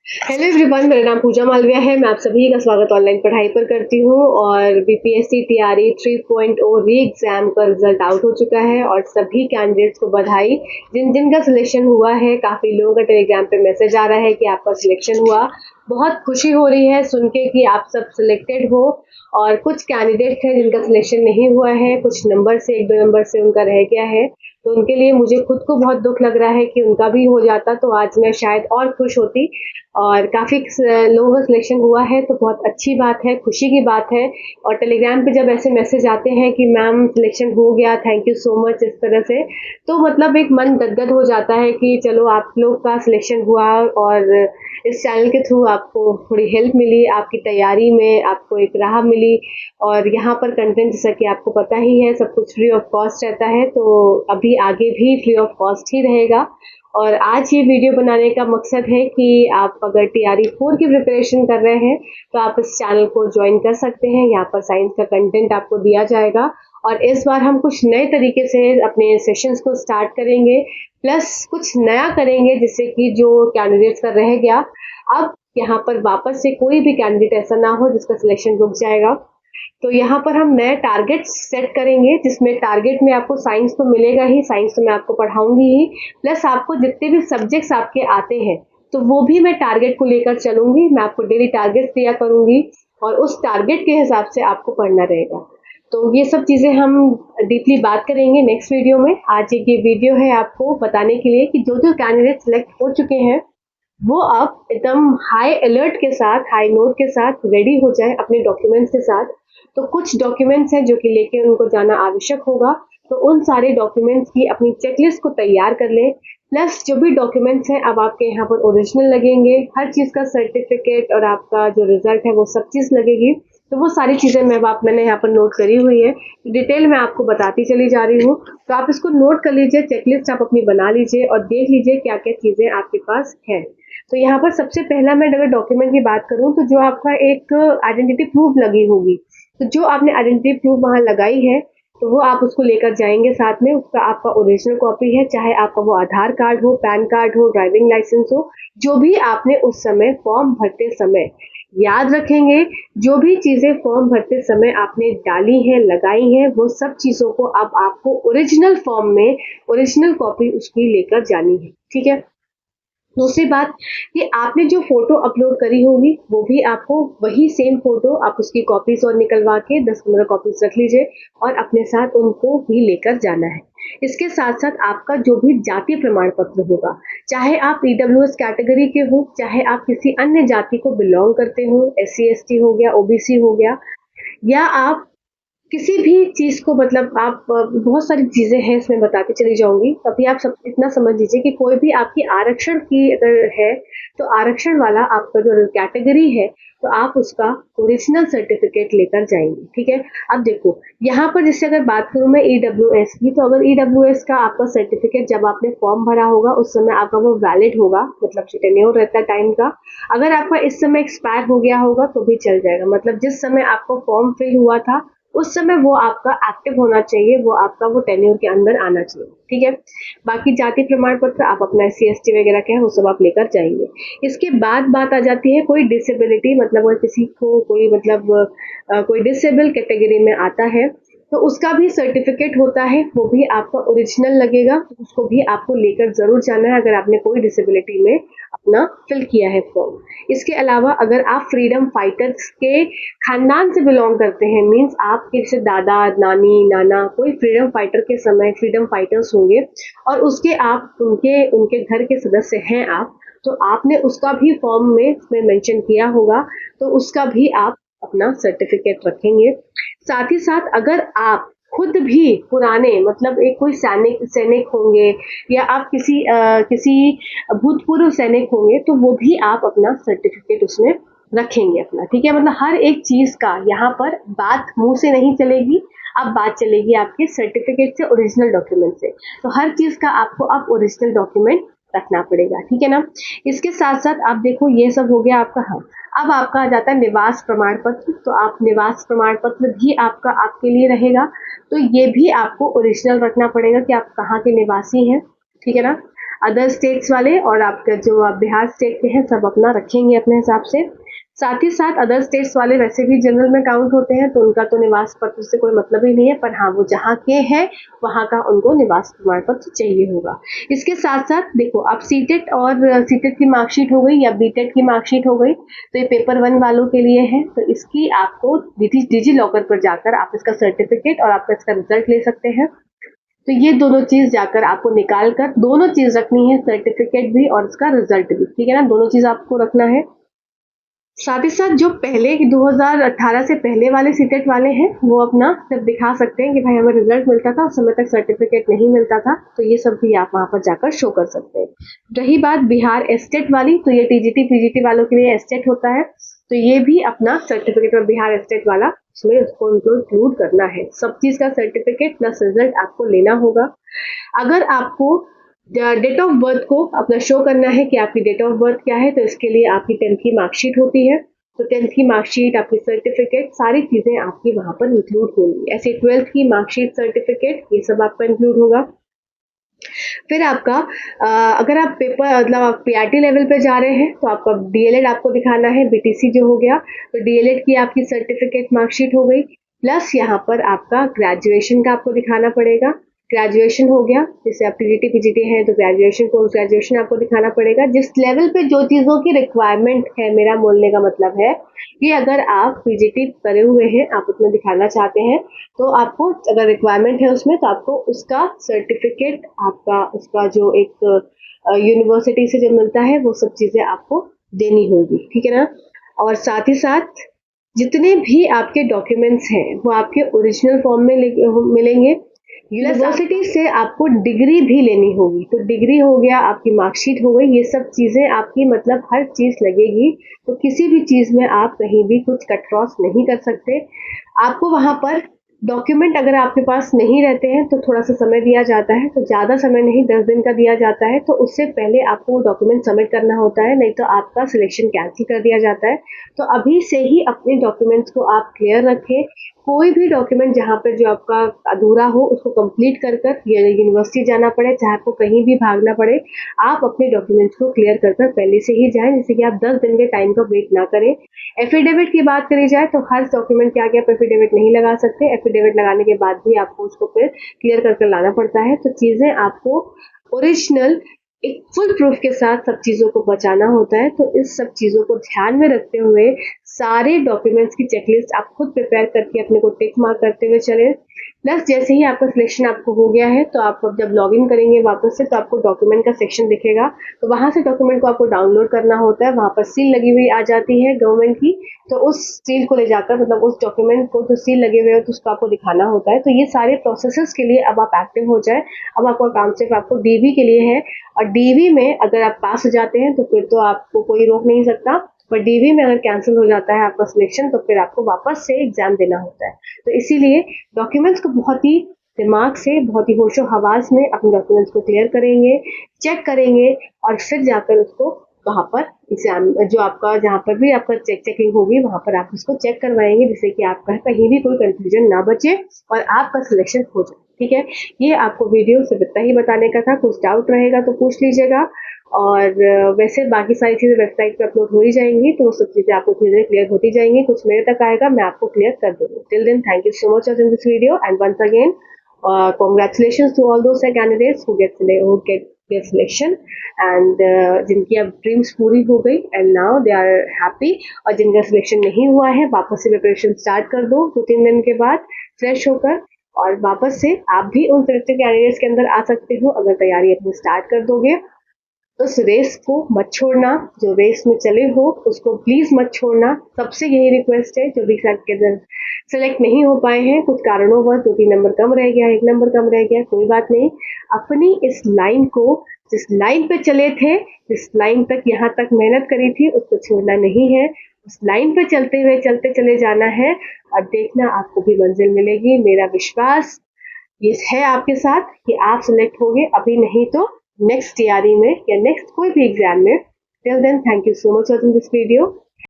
Hello everyone, मेरा नाम पूजा मालविया है। मैं आप सभी का स्वागत ऑनलाइन पढ़ाई पर करती हूँ। और बीपीएससी टीआरई 3.0 री एग्जाम का रिजल्ट आउट हो चुका है और सभी कैंडिडेट्स को बधाई। जिन जिन का सिलेक्शन हुआ है, काफ़ी लोगों का टेलीग्राम पे मैसेज आ रहा है कि आपका सिलेक्शन हुआ। बहुत खुशी हो रही है सुन के कि आप सब सिलेक्टेड हो। और कुछ कैंडिडेट हैं जिनका सिलेक्शन नहीं हुआ है, कुछ नंबर से, एक दो नंबर से उनका रह गया है। तो उनके लिए मुझे खुद को बहुत दुख लग रहा है कि उनका भी हो जाता तो आज मैं शायद और खुश होती। और काफ़ी लोगों का सिलेक्शन हुआ है तो बहुत अच्छी बात है, खुशी की बात है। और टेलीग्राम पे जब ऐसे मैसेज आते हैं कि मैम सिलेक्शन हो गया, थैंक यू सो मच, इस तरह से तो मतलब एक मन गदगद हो जाता है कि चलो आप लोग का सिलेक्शन हुआ। और इस चैनल के थ्रू आपको थोड़ी हेल्प मिली, आपकी तैयारी में आपको एक राह मिली। और यहाँ पर कंटेंट जैसा कि आपको पता ही है, सब कुछ फ्री ऑफ कॉस्ट रहता है, तो अभी आगे भी फ्री ऑफ कॉस्ट ही रहेगा। और आज ये वीडियो बनाने का मकसद है कि आप अगर टीआरई 4 की प्रिपरेशन कर रहे हैं तो आप इस चैनल को ज्वाइन कर सकते हैं। यहाँ पर साइंस का कंटेंट आपको दिया जाएगा। और इस बार हम कुछ नए तरीके से अपने सेशंस को स्टार्ट करेंगे, प्लस कुछ नया करेंगे जिससे कि जो कैंडिडेट्स का रह गया, अब यहाँ पर वापस से कोई भी कैंडिडेट ऐसा ना हो जिसका सिलेक्शन रुक जाएगा। तो यहाँ पर हम नए टारगेट सेट करेंगे, जिसमें टारगेट में आपको साइंस तो मिलेगा ही, साइंस तो मैं आपको पढ़ाऊंगी ही, प्लस आपको जितने भी सब्जेक्ट्स आपके आते हैं तो वो भी मैं टारगेट को लेकर चलूंगी। मैं आपको डेली टारगेट दिया करूंगी और उस टारगेट के हिसाब से आपको पढ़ना रहेगा। तो ये सब चीज़ें हम डीपली बात करेंगे नेक्स्ट वीडियो में। आज एक ये वीडियो है आपको बताने के लिए कि जो जो कैंडिडेट सेलेक्ट हो चुके हैं वो अब एकदम हाई अलर्ट के साथ, हाई नोट के साथ रेडी हो जाए अपने डॉक्यूमेंट्स के साथ। तो कुछ डॉक्यूमेंट्स हैं जो कि लेके उनको जाना आवश्यक होगा, तो उन सारे डॉक्यूमेंट्स की अपनी चेकलिस्ट को तैयार कर लें। प्लस जो भी डॉक्यूमेंट्स हैं अब आपके यहाँ पर ओरिजिनल लगेंगे, हर चीज़ का सर्टिफिकेट और आपका जो रिजल्ट है वो सब चीज़ लगेगी। तो वो सारी चीज़ें मैंने यहाँ पर नोट करी हुई है, डिटेल में आपको बताती चली जा रही हूँ। तो आप इसको नोट कर लीजिए, चेकलिस्ट आप अपनी बना लीजिए और देख लीजिए क्या क्या चीज़ें आपके पास है। तो यहाँ पर सबसे पहला मैं अगर डॉक्यूमेंट की बात करूँ तो जो आपका एक आइडेंटिटी प्रूफ लगी होगी, तो जो आपने आइडेंटिटी प्रूफ वहाँ लगाई है तो वो आप उसको लेकर जाएंगे साथ में। उसका आपका ओरिजिनल कॉपी है, चाहे आपका वो आधार कार्ड हो, पैन कार्ड हो, ड्राइविंग लाइसेंस हो, जो भी आपने उस समय फॉर्म भरते समय, याद रखेंगे, जो भी चीज़ें फॉर्म भरते समय आपने डाली हैं, लगाई हैं, वो सब चीज़ों को अब आपको ओरिजिनल फॉर्म में ओरिजिनल कॉपी उसकी लेकर जानी है। ठीक है। दूसरी बात कि आपने जो फोटो अपलोड करी होगी वो भी आपको वही सेम फोटो आप उसकी कॉपीज और निकलवा के 10-15 कॉपीज रख लीजिए और अपने साथ उनको भी लेकर जाना है। इसके साथ साथ आपका जो भी जाति प्रमाण पत्र होगा, चाहे आप ईडब्ल्यूएस कैटेगरी के हो, चाहे आप किसी अन्य जाति को बिलोंग करते हो, एससी एसटी हो गया, ओबीसी हो गया, या आप किसी भी चीज़ को, मतलब आप बहुत सारी चीज़ें हैं इसमें बताती चली जाऊँगी। अभी आप सब इतना समझ लीजिए कि कोई भी आपकी आरक्षण की अगर है तो आरक्षण वाला आपका जो कैटेगरी है तो आप उसका ओरिजिनल सर्टिफिकेट लेकर जाएंगे। ठीक है। अब देखो यहाँ पर जैसे अगर बात करूँ मैं ईडब्ल्यूएस की, तो अगर ईडब्ल्यूएस का आपका सर्टिफिकेट जब आपने फॉर्म भरा होगा उस समय आपका वो वैलिड होगा, मतलब टेन्योर रहता है टाइम का। अगर आपका इस समय एक्सपायर हो गया होगा तो भी चल जाएगा, मतलब जिस समय आपको फॉर्म फिल हुआ था उस समय वो आपका एक्टिव होना चाहिए, वो आपका वो टेन्योर के अंदर आना चाहिए। ठीक है। बाकी जाति प्रमाण पत्र आप अपना एससी एसटी वगैरह क्या है वो सब आप लेकर जाएंगे। इसके बाद बात आ जाती है कोई डिसेबिलिटी, मतलब अगर किसी को कोई मतलब कोई डिसेबल कैटेगरी में आता है तो उसका भी सर्टिफिकेट होता है, वो भी आपका ओरिजिनल लगेगा, उसको भी आपको लेकर जरूर जाना है अगर आपने कोई डिसेबिलिटी में अपना फिल किया है फॉर्म। इसके अलावा अगर आप फ्रीडम फाइटर्स के खानदान से बिलोंग करते हैं, मीन्स आपके जैसे दादा नानी नाना कोई फ्रीडम फाइटर के समय फ्रीडम फाइटर्स होंगे और उसके आप उनके उनके घर के सदस्य हैं आप, तो आपने उसका भी फॉर्म में मेंशन किया होगा, तो उसका भी आप अपना सर्टिफिकेट रखेंगे। साथ ही साथ अगर आप खुद भी पुराने, मतलब एक कोई सैनिक सैनिक होंगे या आप किसी भूतपूर्व सैनिक होंगे तो वो भी आप अपना सर्टिफिकेट उसमें रखेंगे अपना। ठीक है। मतलब हर एक चीज का यहाँ पर बात मुंह से नहीं चलेगी, अब बात चलेगी आपके सर्टिफिकेट से, ओरिजिनल डॉक्यूमेंट से। तो हर चीज का आपको अब ओरिजिनल डॉक्यूमेंट रखना पड़ेगा। ठीक है ना। इसके साथ साथ आप देखो ये सब हो गया आपका। हाँ, अब आपका आ जाता है निवास प्रमाण पत्र। तो आप निवास प्रमाण पत्र भी आपका आपके लिए रहेगा, तो ये भी आपको ओरिजिनल रखना पड़ेगा कि आप कहाँ के निवासी हैं। ठीक है ना। अदर स्टेट्स वाले और आपका जो आप बिहार स्टेट के हैं सब अपना रखेंगे अपने हिसाब से। साथ ही साथ अदर स्टेट्स वाले वैसे भी जनरल में काउंट होते हैं, तो उनका तो निवास पत्र से कोई मतलब ही नहीं है, पर हाँ वो जहाँ के हैं वहाँ का उनको निवास प्रमाण पत्र चाहिए होगा। इसके साथ साथ देखो, आप सीटेट और सीटेट की मार्कशीट हो गई या बीटेट की मार्कशीट हो गई, तो ये पेपर 1 वालों के लिए है, तो इसकी आपको डिजी लॉकर पर जाकर आप इसका सर्टिफिकेट और आपका इसका रिजल्ट ले सकते हैं। तो ये दोनों चीज जाकर आपको निकाल कर दोनों चीज रखनी है, सर्टिफिकेट भी और इसका रिजल्ट भी, ठीक है ना, दोनों चीज आपको रखना है। साथ ही साथ जो पहले 2018 से पहले वाले सीटेट वाले हैं वो अपना सब दिखा सकते हैं कि भाई हमें रिजल्ट मिलता था, उस समय तक सर्टिफिकेट नहीं मिलता था, तो ये सब भी आप वहां पर जाकर शो कर सकते हैं। रही बात बिहार एस्टेट वाली, तो ये टीजीटी पीजीटी वालों के लिए एस्टेट होता है, तो ये भी अपना सर्टिफिकेट और बिहार एस्टेट वाला उसमें उसको इंक्लूड करना है। सब चीज का सर्टिफिकेट प्लस रिजल्ट आपको लेना होगा। अगर आपको डेट ऑफ बर्थ को अपना शो करना है कि आपकी डेट ऑफ बर्थ क्या है, तो इसके लिए आपकी 10th की मार्कशीट होती है, तो 10th की मार्कशीट, आपकी सर्टिफिकेट, सारी चीजें आपकी वहां पर इंक्लूड होंगी। ऐसे 12th की मार्कशीट, सर्टिफिकेट, ये सब आपका इंक्लूड होगा। फिर आपका अगर आप पेपर मतलब आप पीआरटी लेवल पे जा रहे हैं तो आपका डीएलएड आपको दिखाना है, बीटीसी जो हो गया, तो डीएलएड की आपकी सर्टिफिकेट मार्कशीट हो गई, प्लस यहाँ पर आपका ग्रेजुएशन का आपको दिखाना पड़ेगा। ग्रेजुएशन हो गया, जैसे आप टीजीटी पीजीटी है तो ग्रेजुएशन, पोस्ट ग्रेजुएशन आपको दिखाना पड़ेगा। जिस लेवल पे जो चीजों की रिक्वायरमेंट है, मेरा बोलने का मतलब है कि अगर आप पीजीटी करे हुए हैं, आप उसमें दिखाना चाहते हैं, तो आपको अगर रिक्वायरमेंट है उसमें, तो आपको उसका सर्टिफिकेट, आपका उसका जो एक यूनिवर्सिटी से जो मिलता है, वो सब चीजें आपको देनी होगी, ठीक है ना। और साथ ही साथ जितने भी आपके डॉक्यूमेंट्स हैं वो आपके ओरिजिनल फॉर्म में मिलेंगे। यूनिवर्सिटी से आपको डिग्री भी लेनी होगी, तो डिग्री हो गया, आपकी मार्कशीट हो गई, ये सब चीजें आपकी मतलब हर चीज लगेगी, तो किसी भी चीज में आप कहीं भी कुछ कट क्रॉस नहीं कर सकते। आपको वहां पर डॉक्यूमेंट अगर आपके पास नहीं रहते हैं तो थोड़ा सा समय दिया जाता है, तो ज़्यादा समय नहीं, 10 दिन का दिया जाता है, तो उससे पहले आपको डॉक्यूमेंट सबमिट करना होता है, नहीं तो आपका सिलेक्शन कैंसिल कर दिया जाता है। तो अभी से ही अपने डॉक्यूमेंट्स को आप क्लियर रखें। कोई भी डॉक्यूमेंट जहाँ पर जो आपका अधूरा हो उसको कंप्लीट कर यूनिवर्सिटी जाना पड़े, चाहे आपको कहीं भी भागना पड़े, आप अपने डॉक्यूमेंट्स को क्लियर कर पहले से ही जाएं, जिससे कि आप 10 दिन के टाइम का वेट ना करें। एफिडेविट की बात करी जाए तो हर डॉक्यूमेंट के आगे आप एफिडेविट नहीं लगा सकते, एफिडेविट लगाने के बाद भी आपको उसको फिर क्लियर कर लाना पड़ता है। तो चीजें आपको ओरिजिनल एक फुल प्रूफ के साथ सब चीजों को बचाना होता है, तो इस सब चीजों को ध्यान में रखते हुए सारे डॉक्यूमेंट्स की चेकलिस्ट आप खुद प्रिपेयर करके अपने को टिक मार्क करते हुए चले। प्लस जैसे ही आपका सिलेक्शन आपको हो गया है, तो आप जब लॉग इन करेंगे वापस से, तो आपको डॉक्यूमेंट का सेक्शन दिखेगा, तो वहां से डॉक्यूमेंट को आपको डाउनलोड करना होता है, वहां पर सील लगी हुई आ जाती है गवर्नमेंट की, तो उस सील को ले जाकर, मतलब उस डॉक्यूमेंट को जो सील लगे हुए हो तो उसको आपको दिखाना होता है। तो ये सारे प्रोसेसेस के लिए अब आप एक्टिव हो जाए। अब आपका काम सिर्फ आपको डीवी के लिए है, और डीवी में अगर आप पास हो जाते हैं तो फिर तो आपको कोई रोक नहीं सकता, पर डीवी में अगर कैंसिल हो जाता है आपका सिलेक्शन, तो फिर आपको वापस से एग्जाम देना होता है। तो इसीलिए डॉक्यूमेंट्स को बहुत ही दिमाग से, बहुत ही होशो हवास में अपने डॉक्यूमेंट्स को क्लियर करेंगे, चेक करेंगे, और फिर जाकर उसको वहां पर एग्जाम जो आपका जहाँ पर भी आपका चेकिंग होगी वहां पर आप उसको चेक करवाएंगे, जिससे कि आपका कहीं भी कोई कंफ्यूजन ना बचे और आपका सिलेक्शन हो जाए, ठीक है। ये आपको वीडियो सिर्फ इतना ही बताने का था, कुछ डाउट रहेगा तो पूछ लीजिएगा, और वैसे बाकी सारी चीजें वेबसाइट पे अपलोड हो ही जाएंगी, तो वो सब चीजें आपको धीरे क्लियर होती जाएंगी, कुछ मेरे तक आएगा मैं आपको क्लियर कर दूंगी। Till then thank you so much for this video, and once again congratulations to all those candidates who get selection, and जिनकी अब ड्रीम्स पूरी हो गई and now they are happy, और जिनका सिलेक्शन नहीं हुआ है वापस से प्रिपरेशन स्टार्ट कर दो 2-3 दिन के बाद फ्रेश होकर, और वापस से आप भी उन सिलेक्टेड कैंडिडेट्स के अंदर आ सकते हो अगर तैयारी अपनी स्टार्ट कर दोगे। उस रेस को मत छोड़ना, जो रेस में चले हो उसको प्लीज मत छोड़ना, सबसे यही रिक्वेस्ट है। जो भी सेलेक्ट नहीं हो पाए हैं कुछ कारणों, 2-3 नंबर कम रह गया, 1 नंबर कम रह गया, कोई बात नहीं, अपनी इस लाइन को, जिस लाइन पे चले थे, जिस लाइन तक यहाँ तक मेहनत करी थी, उसको छोड़ना नहीं है, उस लाइन पे चलते हुए चलते चले जाना है, और देखना आपको भी मंजिल मिलेगी। मेरा विश्वास ये है आपके साथ कि आप सिलेक्ट होगे, अभी नहीं तो नेक्स्ट टीआरई में या नेक्स्ट कोई भी एग्जाम में। Till then thank you so much for this video.